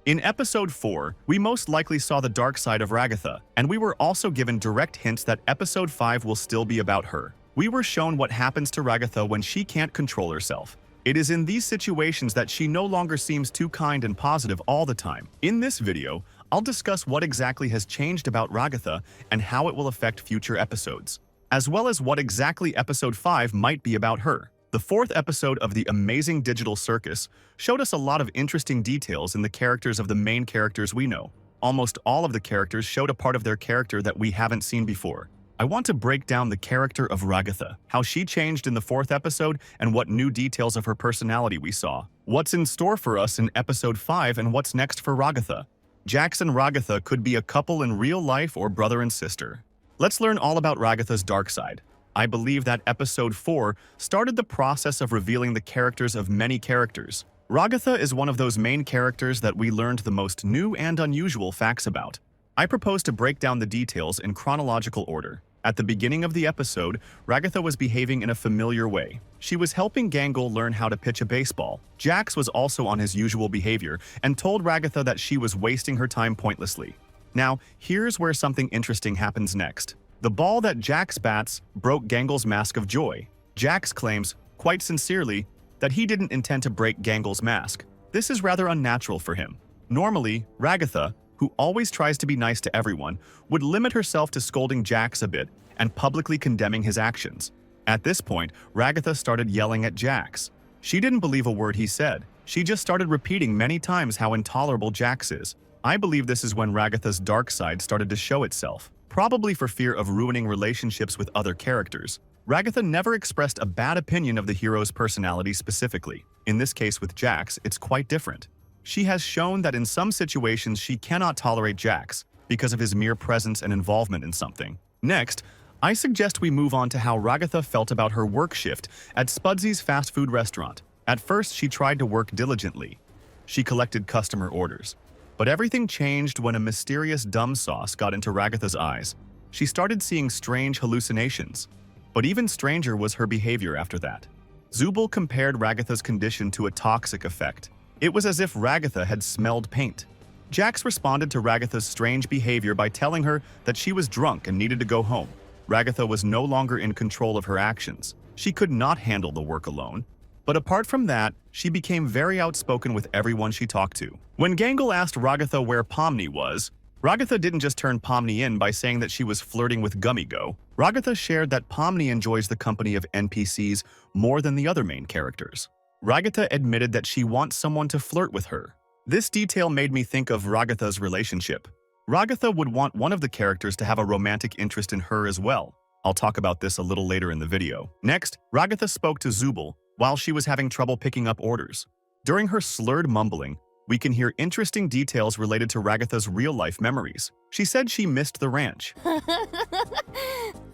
In episode 4, we most likely saw the dark side of Ragatha, and we were also given direct hints that episode 5 will still be about her. We were shown what happens to Ragatha when she can't control herself. It is in these situations that she no longer seems too kind and positive all the time. In this video, I'll discuss what exactly has changed about Ragatha and how it will affect future episodes, as well as what exactly episode 5 might be about her. The 4th episode of the amazing digital Circus showed us a lot of interesting details in the characters of the main characters we know. Almost all of the characters showed a part of their character that we haven't seen before. I want to break down the character of Ragatha, how she changed in the 4th episode, and what new details of her personality we saw. What's in store for us in episode 5 and what's next for Ragatha. Jax and Ragatha could be a couple in real life or brother and sister. Let's learn all about Ragatha's dark side. I believe that episode 4 started the process of revealing the characters of many characters. Ragatha is one of those main characters that we learned the most new and unusual facts about. I propose to break down the details in chronological order. At the beginning of the episode, Ragatha was behaving in a familiar way. She was helping Gangle learn how to pitch a baseball. Jax was also on his usual behavior and told Ragatha that she was wasting her time pointlessly. Now, here's where something interesting happens next. The ball that Jax bats broke Gangle's mask of joy. Jax claims, quite sincerely, that he didn't intend to break Gangle's mask. This is rather unnatural for him. Normally, Ragatha, who always tries to be nice to everyone, would limit herself to scolding Jax a bit and publicly condemning his actions. At this point, Ragatha started yelling at Jax. She didn't believe a word he said. She just started repeating many times how intolerable Jax is. I believe this is when Ragatha's dark side started to show itself. Probably for fear of ruining relationships with other characters. Ragatha never expressed a bad opinion of the hero's personality specifically. In this case with Jax, it's quite different. She has shown that in some situations she cannot tolerate Jax because of his mere presence and involvement in something. Next, I suggest we move on to how Ragatha felt about her work shift at Spudsy's fast food restaurant. At first, she tried to work diligently. She collected customer orders. But everything changed when a mysterious dumb sauce got into Ragatha's eyes. She started seeing strange hallucinations. But even stranger was her behavior after that. Zubul compared Ragatha's condition to a toxic effect. It was as if Ragatha had smelled paint. Jax responded to Ragatha's strange behavior by telling her that she was drunk and needed to go home. Ragatha was no longer in control of her actions. She could not handle the work alone. But apart from that, she became very outspoken with everyone she talked to. When Gangle asked Ragatha where Pomni was, Ragatha didn't just turn Pomni in by saying that she was flirting with Gummigo. Ragatha shared that Pomni enjoys the company of NPCs more than the other main characters. Ragatha admitted that she wants someone to flirt with her. This detail made me think of Ragatha's relationship. Ragatha would want one of the characters to have a romantic interest in her as well. I'll talk about this a little later in the video. Next, Ragatha spoke to Zubul while she was having trouble picking up orders. During her slurred mumbling, we can hear interesting details related to Ragatha's real-life memories. She said she missed the ranch.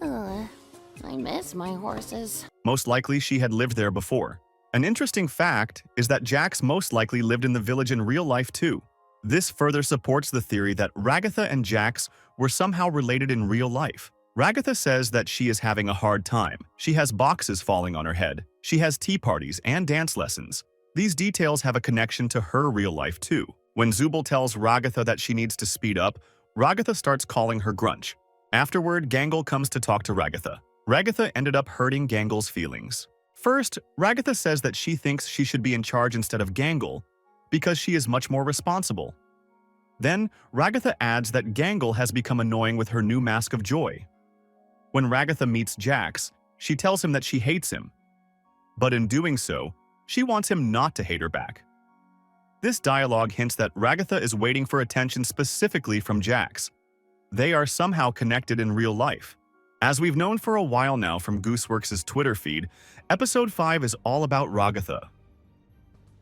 I miss my horses. Most likely she had lived there before. An interesting fact is that Jax most likely lived in the village in real life too. This further supports the theory that Ragatha and Jax were somehow related in real life. Ragatha says that she is having a hard time. She has boxes falling on her head. She has tea parties and dance lessons. These details have a connection to her real life too. When Zubul tells Ragatha that she needs to speed up, Ragatha starts calling her Grunch. Afterward, Gangle comes to talk to Ragatha. Ragatha ended up hurting Gangle's feelings. First, Ragatha says that she thinks she should be in charge instead of Gangle because she is much more responsible. Then, Ragatha adds that Gangle has become annoying with her new mask of joy. When Ragatha meets Jax, she tells him that she hates him. But in doing so, she wants him not to hate her back. This dialogue hints that Ragatha is waiting for attention specifically from Jax. They are somehow connected in real life. As we've known for a while now from Gooseworks' Twitter feed, episode 5 is all about Ragatha.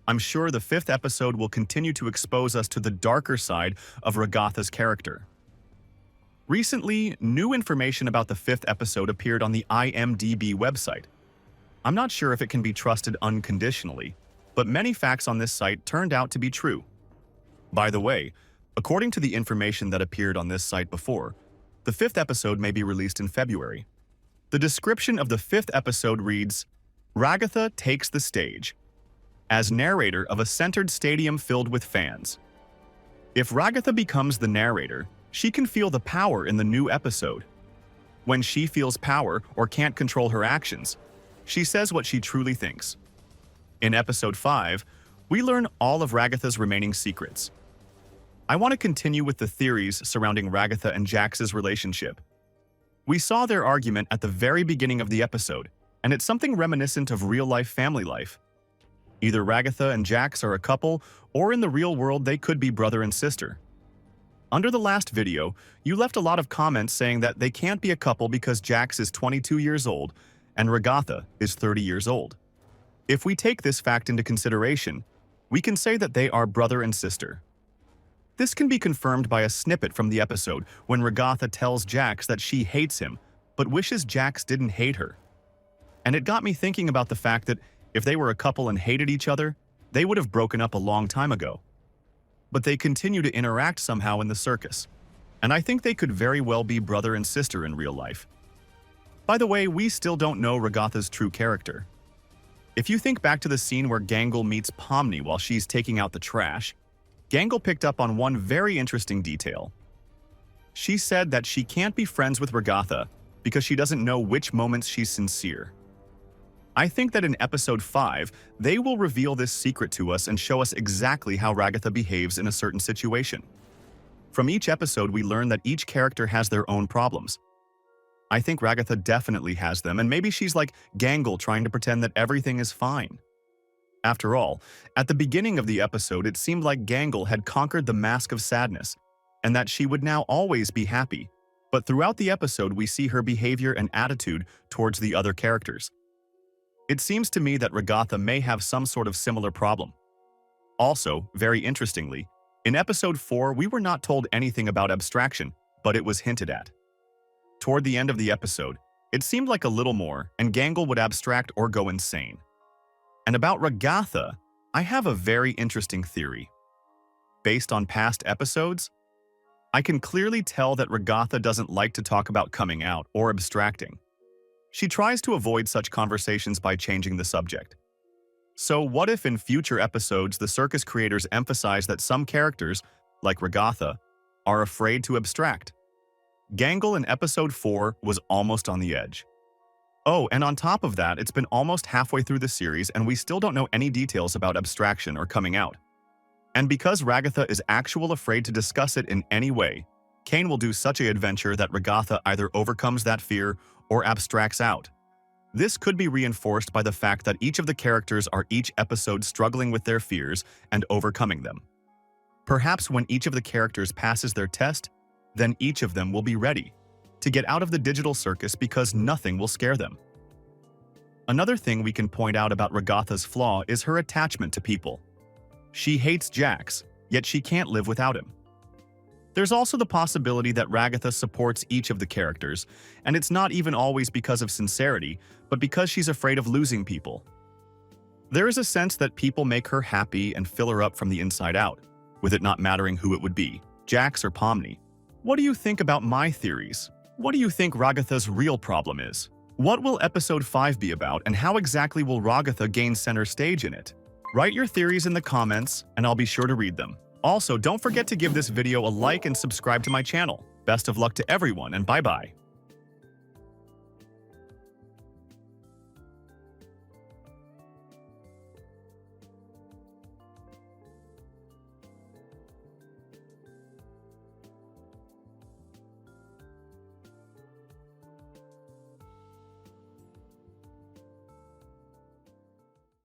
I'm sure the 5th episode will continue to expose us to the darker side of Ragatha's character. Recently, new information about the 5th episode appeared on the IMDb website. I'm not sure if it can be trusted unconditionally, but many facts on this site turned out to be true. By the way, according to the information that appeared on this site before, the 5th episode may be released in February. The description of the 5th episode reads, Ragatha takes the stage as narrator of a centered stadium filled with fans. If Ragatha becomes the narrator, she can feel the power in the new episode. When she feels power or can't control her actions, she says what she truly thinks. In episode 5, we learn all of Ragatha's remaining secrets. I want to continue with the theories surrounding Ragatha and Jax's relationship. We saw their argument at the very beginning of the episode, and it's something reminiscent of real-life family life. Either Ragatha and Jax are a couple, or in the real world they could be brother and sister. Under the last video, you left a lot of comments saying that they can't be a couple because Jax is 22 years old and Ragatha is 30 years old. If we take this fact into consideration, we can say that they are brother and sister. This can be confirmed by a snippet from the episode when Ragatha tells Jax that she hates him, but wishes Jax didn't hate her. And it got me thinking about the fact that if they were a couple and hated each other, they would have broken up a long time ago. But they continue to interact somehow in the circus, and I think they could very well be brother and sister in real life. By the way, we still don't know Ragatha's true character. If you think back to the scene where Gangle meets Pomni while she's taking out the trash, Gangle picked up on one very interesting detail. She said that she can't be friends with Ragatha because she doesn't know which moments she's sincere. I think that in episode 5, they will reveal this secret to us and show us exactly how Ragatha behaves in a certain situation. From each episode, we learn that each character has their own problems. I think Ragatha definitely has them, and maybe she's like Gangle trying to pretend that everything is fine. After all, at the beginning of the episode, it seemed like Gangle had conquered the mask of sadness, and that she would now always be happy. But throughout the episode, we see her behavior and attitude towards the other characters. It seems to me that Ragatha may have some sort of similar problem. Also, very interestingly, in episode 4 we were not told anything about abstraction, but it was hinted at. Toward the end of the episode, it seemed like a little more, and Gangle would abstract or go insane. And about Ragatha, I have a very interesting theory. Based on past episodes, I can clearly tell that Ragatha doesn't like to talk about coming out or abstracting. She tries to avoid such conversations by changing the subject. So what if in future episodes the circus creators emphasize that some characters, like Ragatha, are afraid to abstract? Gangle in episode 4 was almost on the edge. Oh, and on top of that, it's been almost halfway through the series and we still don't know any details about abstraction or coming out. And because Ragatha is actually afraid to discuss it in any way, Kane will do such an adventure that Ragatha either overcomes that fear or abstracts out. This could be reinforced by the fact that each of the characters are each episode struggling with their fears and overcoming them. Perhaps when each of the characters passes their test, then each of them will be ready to get out of the digital circus because nothing will scare them. Another thing we can point out about Ragatha's flaw is her attachment to people. She hates Jax, yet she can't live without him. There's also the possibility that Ragatha supports each of the characters, and it's not even always because of sincerity, but because she's afraid of losing people. There is a sense that people make her happy and fill her up from the inside out, with it not mattering who it would be, Jax or Pomni. What do you think about my theories? What do you think Ragatha's real problem is? What will episode 5 be about, and how exactly will Ragatha gain center stage in it? Write your theories in the comments, and I'll be sure to read them. Also, don't forget to give this video a like and subscribe to my channel. Best of luck to everyone, and bye-bye.